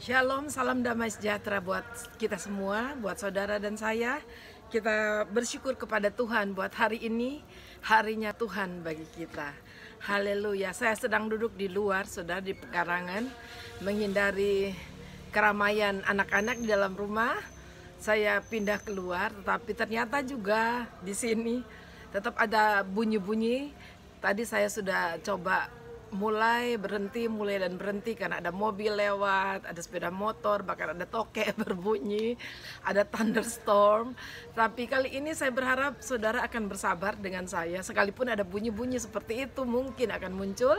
Shalom, salam damai sejahtera buat kita semua, buat saudara dan saya. Kita bersyukur kepada Tuhan buat hari ini, harinya Tuhan bagi kita. Haleluya. Saya sedang duduk di luar, saudara, di pekarangan, menghindari keramaian anak-anak di dalam rumah. Saya pindah keluar, tetapi ternyata juga di sini tetap ada bunyi-bunyi. Tadi saya sudah coba mulai dan berhenti karena ada mobil lewat, ada sepeda motor, bahkan ada tokek berbunyi, ada thunderstorm. Tapi kali ini saya berharap saudara akan bersabar dengan saya. Sekalipun ada bunyi-bunyi seperti itu mungkin akan muncul,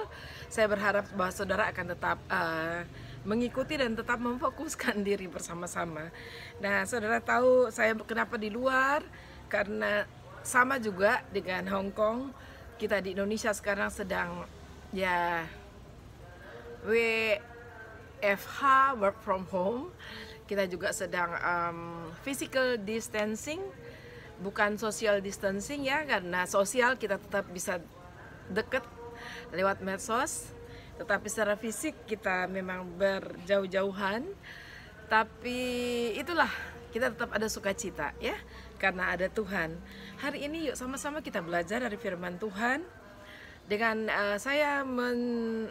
saya berharap bahwa saudara akan tetap mengikuti dan tetap memfokuskan diri bersama-sama. Nah, saudara tahu saya kenapa di luar? Karena sama juga dengan Hong Kong, kita di Indonesia sekarang sedang WFH, work from home. Kita juga sedang physical distancing, bukan social distancing ya, karena sosial kita tetap bisa deket lewat medsos, tetapi secara fisik kita memang berjauh-jauhan. Tapi itulah, kita tetap ada sukacita ya, karena ada Tuhan. Hari ini yuk sama-sama kita belajar dari firman Tuhan. Dengan saya menaruh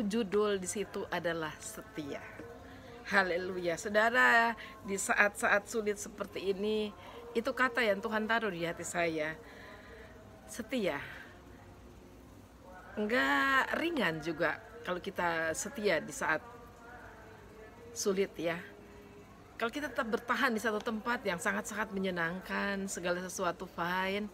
judul di situ adalah setia. Haleluya. Saudara, di saat-saat sulit seperti ini, itu kata yang Tuhan taruh di hati saya. Setia. Enggak ringan juga kalau kita setia di saat sulit ya. Kalau kita tetap bertahan di satu tempat yang sangat-sangat menyenangkan, segala sesuatu fine,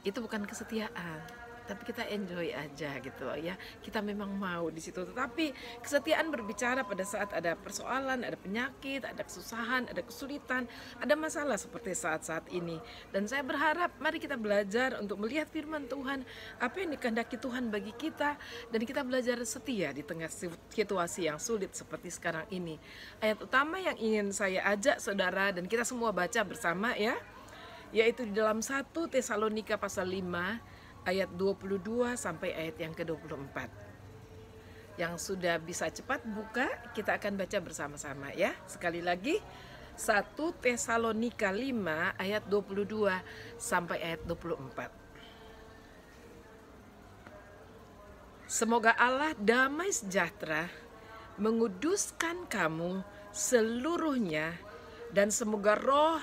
itu bukan kesetiaan. Tapi kita enjoy aja gitu ya. Kita memang mau di situ. Tetapi kesetiaan berbicara pada saat ada persoalan, ada penyakit, ada kesusahan, ada kesulitan, ada masalah seperti saat-saat ini. Dan saya berharap mari kita belajar untuk melihat firman Tuhan, apa yang dikehendaki Tuhan bagi kita, dan kita belajar setia di tengah situasi yang sulit seperti sekarang ini. Ayat utama yang ingin saya ajak saudara dan kita semua baca bersama ya, yaitu di dalam 1 Tesalonika pasal 5 ayat 22 sampai ayat yang ke-24. Yang sudah bisa cepat buka, kita akan baca bersama-sama ya. Sekali lagi, 1 Tesalonika 5 ayat 22 sampai ayat 24. Semoga Allah damai sejahtera menguduskan kamu seluruhnya, dan semoga roh,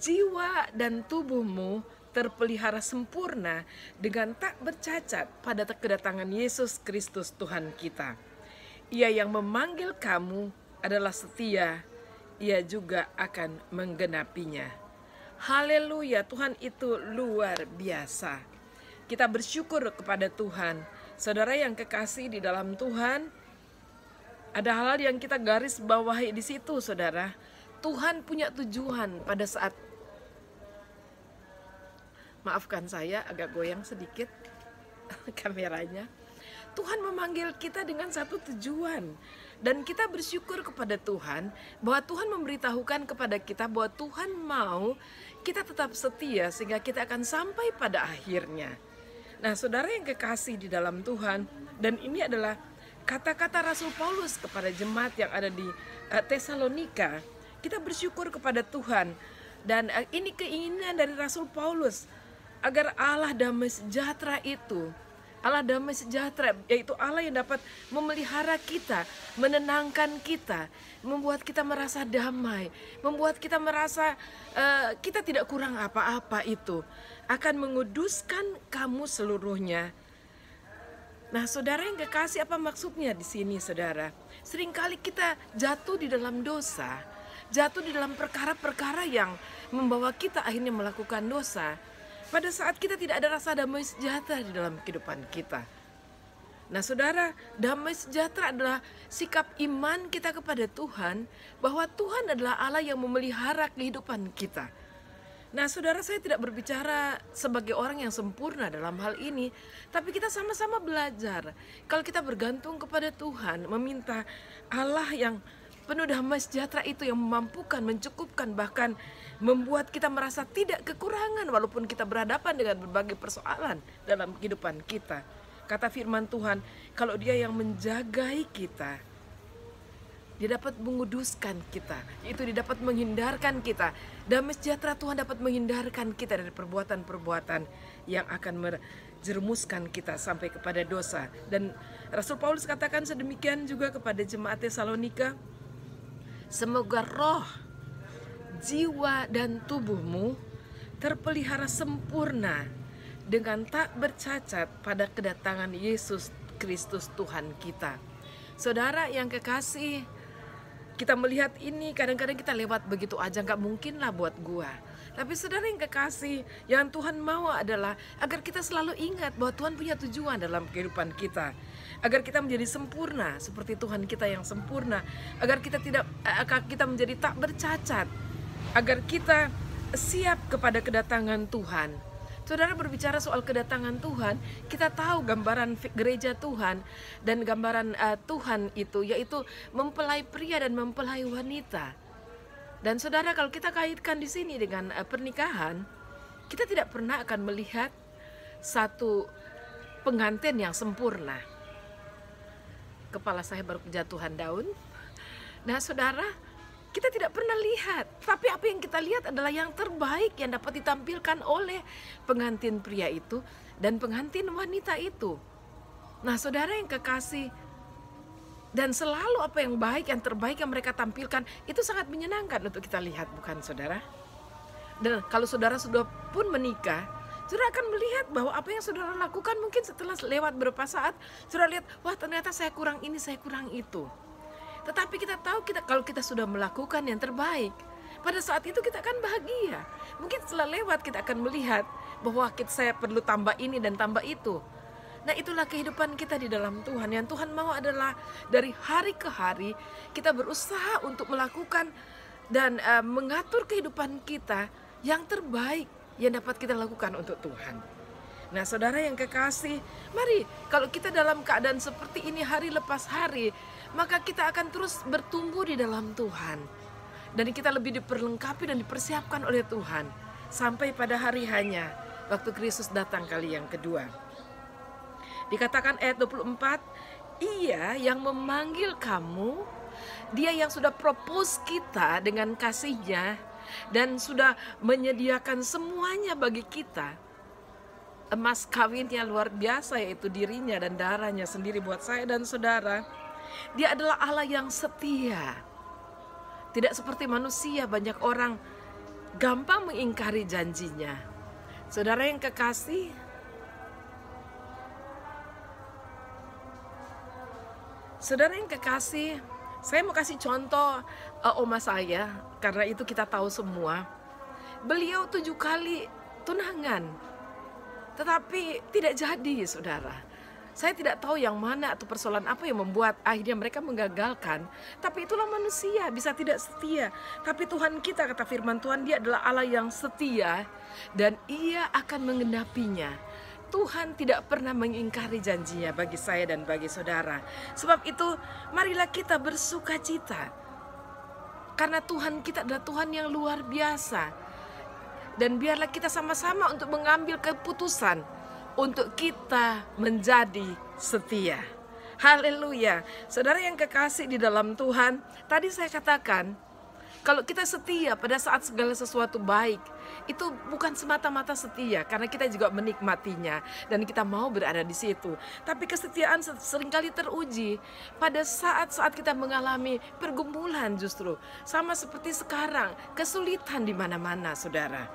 jiwa, dan tubuhmu terpelihara sempurna dengan tak bercacat pada kedatangan Yesus Kristus Tuhan kita. Ia yang memanggil kamu adalah setia, ia juga akan menggenapinya. Haleluya, Tuhan itu luar biasa. Kita bersyukur kepada Tuhan. Saudara yang kekasih di dalam Tuhan, ada hal yang kita garis bawahi di situ, saudara. Tuhan punya tujuan pada saat, maafkan saya agak goyang sedikit kameranya. Tuhan memanggil kita dengan satu tujuan, dan kita bersyukur kepada Tuhan bahwa Tuhan memberitahukan kepada kita bahwa Tuhan mau kita tetap setia sehingga kita akan sampai pada akhirnya. Nah, saudara yang kekasih di dalam Tuhan, dan ini adalah kata-kata Rasul Paulus kepada jemaat yang ada di Tesalonika. Kita bersyukur kepada Tuhan, dan ini keinginan dari Rasul Paulus agar Allah damai sejahtera itu, Allah damai sejahtera, yaitu Allah yang dapat memelihara kita, menenangkan kita, membuat kita merasa damai, membuat kita merasa kita tidak kurang apa-apa, itu akan menguduskan kamu seluruhnya. Nah, saudara yang kekasih, apa maksudnya di sini, saudara? Seringkali kita jatuh di dalam dosa, jatuh di dalam perkara-perkara yang membawa kita akhirnya melakukan dosa. Pada saat kita tidak ada rasa damai sejahtera di dalam kehidupan kita. Nah, saudara, damai sejahtera adalah sikap iman kita kepada Tuhan, bahwa Tuhan adalah Allah yang memelihara kehidupan kita. Nah, saudara, saya tidak berbicara sebagai orang yang sempurna dalam hal ini, tapi kita sama-sama belajar. Kalau kita bergantung kepada Tuhan, meminta Allah yang penuh damai sejahtera itu yang memampukan, mencukupkan, bahkan membuat kita merasa tidak kekurangan walaupun kita berhadapan dengan berbagai persoalan dalam kehidupan kita. Kata firman Tuhan, kalau Dia yang menjagai kita, Dia dapat menguduskan kita, itu dia dapat menghindarkan kita. Damai sejahtera Tuhan dapat menghindarkan kita dari perbuatan-perbuatan yang akan menjerumuskan kita sampai kepada dosa. Dan Rasul Paulus katakan sedemikian juga kepada jemaat Tesalonika, semoga roh, jiwa dan tubuhmu terpelihara sempurna dengan tak bercacat pada kedatangan Yesus Kristus Tuhan kita. Saudara yang kekasih, kita melihat ini kadang-kadang kita lewat begitu aja, gak mungkin lah buat gua. Tapi saudara yang kekasih, yang Tuhan mau adalah agar kita selalu ingat bahwa Tuhan punya tujuan dalam kehidupan kita. Agar kita menjadi sempurna seperti Tuhan kita yang sempurna. Agar kita menjadi tak bercacat. Agar kita siap kepada kedatangan Tuhan. Saudara berbicara soal kedatangan Tuhan, kita tahu gambaran gereja Tuhan dan gambaran Tuhan itu yaitu mempelai pria dan mempelai wanita. Dan saudara, kalau kita kaitkan di sini dengan pernikahan, kita tidak pernah akan melihat satu pengantin yang sempurna. Kepala saya baru kejatuhan daun. Nah saudara, kita tidak pernah lihat, tapi apa yang kita lihat adalah yang terbaik yang dapat ditampilkan oleh pengantin pria itu dan pengantin wanita itu. Nah saudara yang kekasih, dan selalu apa yang baik, yang terbaik yang mereka tampilkan itu sangat menyenangkan untuk kita lihat, bukan saudara? Dan kalau saudara sudah pun menikah, saudara akan melihat bahwa apa yang saudara lakukan mungkin setelah lewat beberapa saat, saudara lihat, wah ternyata saya kurang ini, saya kurang itu. Tetapi kita tahu kalau kita sudah melakukan yang terbaik, pada saat itu kita akan bahagia. Mungkin setelah lewat kita akan melihat bahwa saya perlu tambah ini dan tambah itu. Nah itulah kehidupan kita di dalam Tuhan. Yang Tuhan mau adalah dari hari ke hari kita berusaha untuk melakukan dan mengatur kehidupan kita yang terbaik yang dapat kita lakukan untuk Tuhan. Nah saudara yang kekasih, mari kalau kita dalam keadaan seperti ini hari lepas hari, maka kita akan terus bertumbuh di dalam Tuhan. Dan kita lebih diperlengkapi dan dipersiapkan oleh Tuhan. Sampai pada hari hanya, waktu Kristus datang kali yang kedua. Dikatakan ayat 24, Ia yang memanggil kamu, Dia yang sudah propose kita dengan kasih-Nya, dan sudah menyediakan semuanya bagi kita. Emas kawinnya luar biasa, yaitu dirinya dan darahnya sendiri buat saya dan saudara. Dia adalah Allah yang setia. Tidak seperti manusia, banyak orang gampang mengingkari janjinya. Saudara yang kekasih, saya mau kasih contoh oma saya, karena itu kita tahu semua. Beliau 7 kali tunangan, tetapi tidak jadi, saudara. Saya tidak tahu yang mana atau persoalan apa yang membuat akhirnya mereka menggagalkan. Tapi itulah manusia, bisa tidak setia. Tapi Tuhan kita, kata firman Tuhan, Dia adalah Allah yang setia dan Ia akan menggenapinya. Tuhan tidak pernah mengingkari janjinya bagi saya dan bagi saudara. Sebab itu marilah kita bersuka cita. Karena Tuhan kita adalah Tuhan yang luar biasa. Dan biarlah kita sama-sama untuk mengambil keputusan untuk kita menjadi setia. Haleluya. Saudara yang kekasih di dalam Tuhan, tadi saya katakan, kalau kita setia pada saat segala sesuatu baik, itu bukan semata-mata setia karena kita juga menikmatinya dan kita mau berada di situ. Tapi kesetiaan seringkali teruji pada saat-saat kita mengalami pergumulan justru. Sama seperti sekarang, kesulitan di mana-mana, saudara.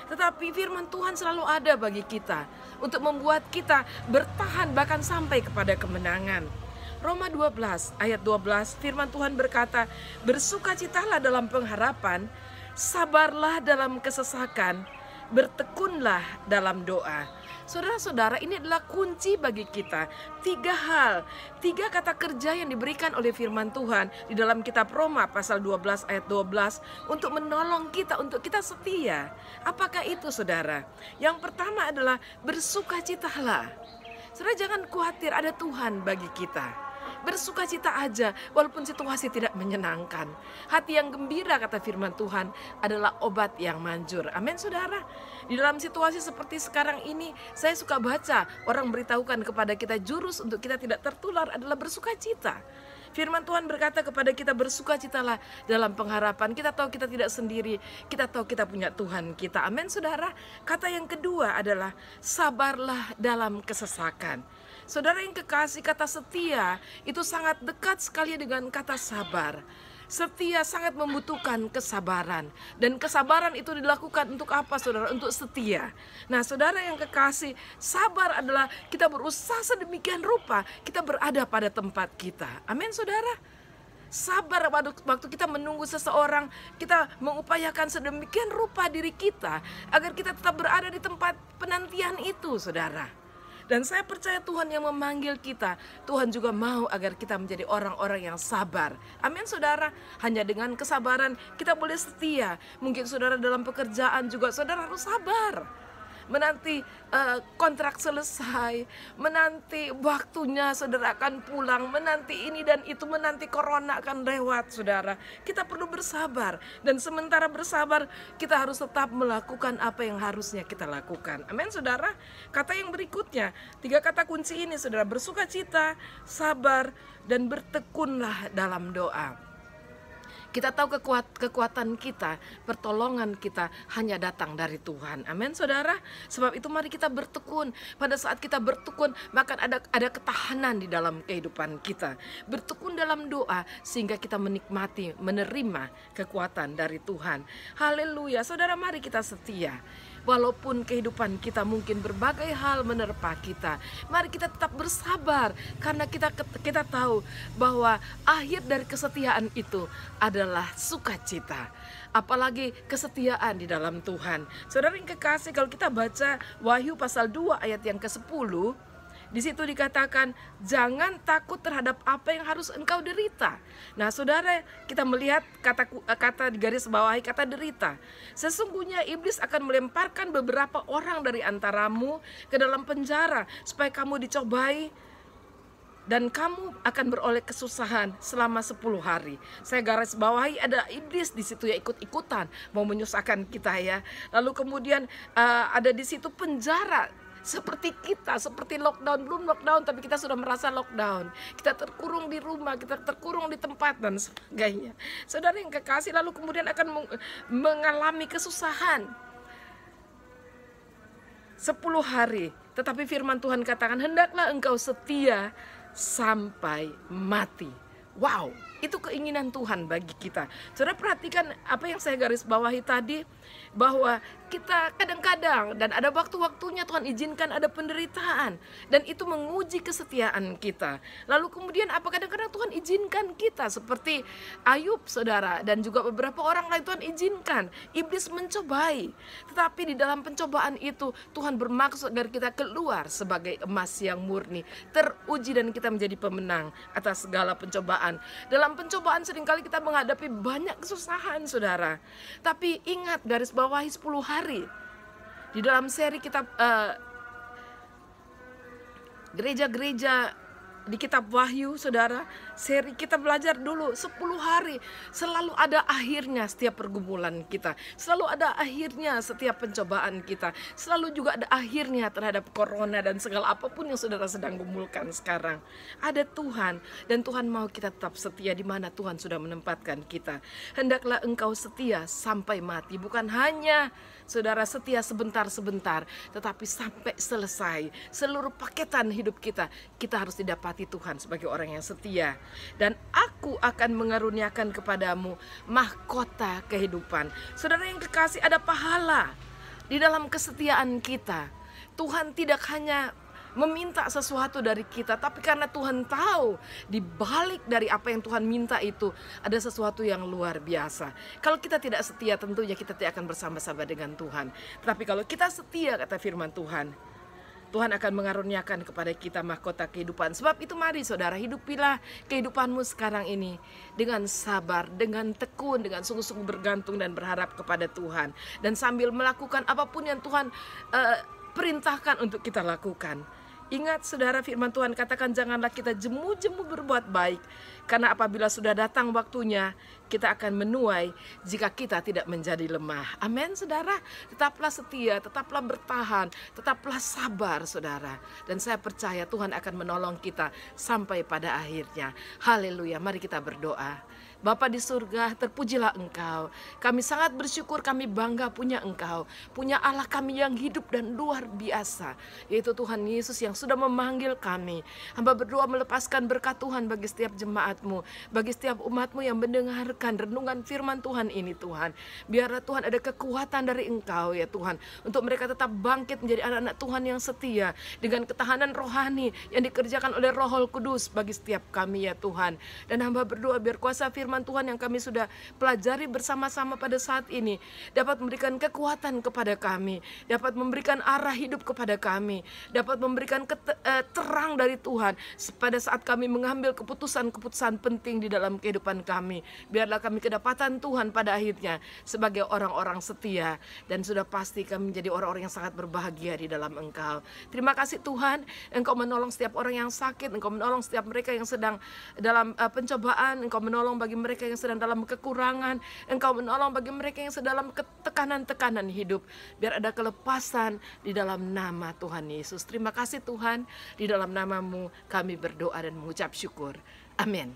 Tetapi firman Tuhan selalu ada bagi kita untuk membuat kita bertahan bahkan sampai kepada kemenangan. Roma 12 ayat 12 firman Tuhan berkata, bersukacitalah dalam pengharapan, sabarlah dalam kesesakan, bertekunlah dalam doa. Saudara-saudara, ini adalah kunci bagi kita. 3 hal, 3 kata kerja yang diberikan oleh firman Tuhan di dalam kitab Roma pasal 12 ayat 12 untuk menolong kita, untuk kita setia. Apakah itu, saudara? Yang pertama adalah bersukacitalah. Saudara, jangan khawatir, ada Tuhan bagi kita. Bersukacita aja walaupun situasi tidak menyenangkan. Hati yang gembira, kata firman Tuhan, adalah obat yang manjur. Amin, saudara. Di dalam situasi seperti sekarang ini, saya suka baca orang beritahukan kepada kita jurus untuk kita tidak tertular adalah bersukacita. Firman Tuhan berkata kepada kita, bersukacitalah dalam pengharapan. Kita tahu kita tidak sendiri, kita tahu kita punya Tuhan kita. Amin saudara. Kata yang kedua adalah sabarlah dalam kesesakan. Saudara yang kekasih, kata setia itu sangat dekat sekali dengan kata sabar. Setia sangat membutuhkan kesabaran. Dan kesabaran itu dilakukan untuk apa saudara? Untuk setia. Nah saudara yang kekasih, sabar adalah kita berusaha sedemikian rupa kita berada pada tempat kita. Amin saudara. Sabar waktu kita menunggu seseorang, kita mengupayakan sedemikian rupa diri kita agar kita tetap berada di tempat penantian itu saudara. Dan saya percaya Tuhan yang memanggil kita, Tuhan juga mau agar kita menjadi orang-orang yang sabar. Amin saudara. Hanya dengan kesabaran kita boleh setia. Mungkin saudara dalam pekerjaan juga saudara harus sabar. Menanti kontrak selesai, menanti waktunya saudara akan pulang, menanti ini dan itu, menanti corona akan lewat saudara. Kita perlu bersabar, dan sementara bersabar kita harus tetap melakukan apa yang harusnya kita lakukan. Amin saudara. Kata yang berikutnya, 3 kata kunci ini saudara: bersukacita, sabar, dan bertekunlah dalam doa. Kita tahu kekuatan kita, pertolongan kita hanya datang dari Tuhan. Amin saudara. Sebab itu mari kita bertekun. Pada saat kita bertekun, maka ada ketahanan di dalam kehidupan kita. Bertekun dalam doa sehingga kita menikmati, menerima kekuatan dari Tuhan. Haleluya. Saudara, mari kita setia. Walaupun kehidupan kita mungkin berbagai hal menerpa kita, mari kita tetap bersabar, karena kita tahu bahwa akhir dari kesetiaan itu adalah sukacita. Apalagi kesetiaan di dalam Tuhan. Saudara yang kekasih, kalau kita baca Wahyu pasal 2 ayat yang ke-10, di situ dikatakan, jangan takut terhadap apa yang harus engkau derita. Nah saudara, kita melihat kata di garis bawahi kata derita. Sesungguhnya iblis akan melemparkan beberapa orang dari antaramu ke dalam penjara, supaya kamu dicobai, dan kamu akan beroleh kesusahan selama 10 hari. Saya garis bawahi ada iblis di situ ya, ikut-ikutan mau menyusahkan kita ya. Lalu kemudian ada di situ penjara. Seperti kita, seperti lockdown, belum lockdown tapi kita sudah merasa lockdown. Kita terkurung di rumah, kita terkurung di tempat dan sebagainya. Saudara yang kekasih, lalu kemudian akan mengalami kesusahan 10 hari. Tetapi firman Tuhan katakan, hendaklah engkau setia sampai mati. Wow, itu keinginan Tuhan bagi kita. Saudara perhatikan apa yang saya garis bawahi tadi, bahwa kita kadang-kadang dan ada waktu-waktunya Tuhan izinkan ada penderitaan, dan itu menguji kesetiaan kita. Lalu kemudian apa, kadang-kadang Tuhan izinkan kita seperti Ayub saudara, dan juga beberapa orang lain Tuhan izinkan iblis mencobai. Tetapi di dalam pencobaan itu Tuhan bermaksud agar kita keluar sebagai emas yang murni, teruji, dan kita menjadi pemenang atas segala pencobaan. Dalam pencobaan seringkali kita menghadapi banyak kesusahan saudara. Tapi ingat, garis bawahi 10 hari. Di dalam seri kitab gereja-gereja di kitab Wahyu saudara, seri kita belajar dulu 10 hari. Selalu ada akhirnya setiap pergumulan kita, selalu ada akhirnya setiap pencobaan kita, selalu juga ada akhirnya terhadap corona dan segala apapun yang saudara sedang gumulkan sekarang. Ada Tuhan, dan Tuhan mau kita tetap setia di mana Tuhan sudah menempatkan kita. Hendaklah engkau setia sampai mati. Bukan hanya saudara setia sebentar-sebentar, tetapi sampai selesai seluruh paketan hidup kita harus didapati Tuhan sebagai orang yang setia. Dan aku akan mengaruniakan kepadamu mahkota kehidupan. Saudara yang kekasih, ada pahala di dalam kesetiaan kita. Tuhan tidak hanya meminta sesuatu dari kita, tapi karena Tuhan tahu di balik dari apa yang Tuhan minta itu ada sesuatu yang luar biasa. Kalau kita tidak setia, tentunya kita tidak akan bersama-sama dengan Tuhan. Tetapi kalau kita setia, kata firman Tuhan, Tuhan akan mengaruniakan kepada kita mahkota kehidupan. Sebab itu mari saudara, hidupilah kehidupanmu sekarang ini dengan sabar, dengan tekun, dengan sungguh-sungguh bergantung dan berharap kepada Tuhan. Dan sambil melakukan apapun yang Tuhan perintahkan untuk kita lakukan. Ingat saudara, firman Tuhan katakan, janganlah kita jemu-jemu berbuat baik, Karena apabila sudah datang waktunya, kita akan menuai jika kita tidak menjadi lemah. Amin, saudara. Tetaplah setia, tetaplah bertahan, tetaplah sabar, saudara. Dan saya percaya Tuhan akan menolong kita sampai pada akhirnya. Haleluya, mari kita berdoa. Bapa di surga, terpujilah Engkau. Kami sangat bersyukur, kami bangga punya Engkau. Punya Allah kami yang hidup dan luar biasa, yaitu Tuhan Yesus yang sudah memanggil kami. Hamba berdoa melepaskan berkat Tuhan bagi setiap jemaat-Mu, bagi setiap umat-Mu yang mendengarkan renungan firman Tuhan ini, Tuhan. Biarlah Tuhan ada kekuatan dari Engkau ya Tuhan, untuk mereka tetap bangkit menjadi anak-anak Tuhan yang setia, dengan ketahanan rohani yang dikerjakan oleh Roh Kudus bagi setiap kami ya Tuhan. Dan hamba berdoa biar kuasa firman Tuhan yang kami sudah pelajari bersama-sama pada saat ini dapat memberikan kekuatan kepada kami, dapat memberikan arah hidup kepada kami, dapat memberikan terang dari Tuhan pada saat kami mengambil keputusan-keputusan penting di dalam kehidupan kami. Biarlah kami kedapatan Tuhan pada akhirnya sebagai orang-orang setia, dan sudah pasti kami menjadi orang-orang yang sangat berbahagia di dalam Engkau. Terima kasih Tuhan, Engkau menolong setiap orang yang sakit, Engkau menolong setiap mereka yang sedang dalam pencobaan, Engkau menolong bagi mereka yang sedang dalam kekurangan, Engkau menolong bagi mereka yang sedang dalam tekanan-tekanan hidup. Biar ada kelepasan di dalam nama Tuhan Yesus. Terima kasih Tuhan, di dalam nama-Mu kami berdoa dan mengucap syukur. Amin.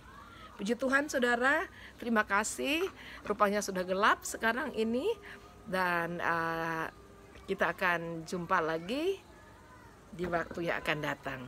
Puji Tuhan saudara, terima kasih. Rupanya sudah gelap sekarang ini, dan kita akan jumpa lagi di waktu yang akan datang.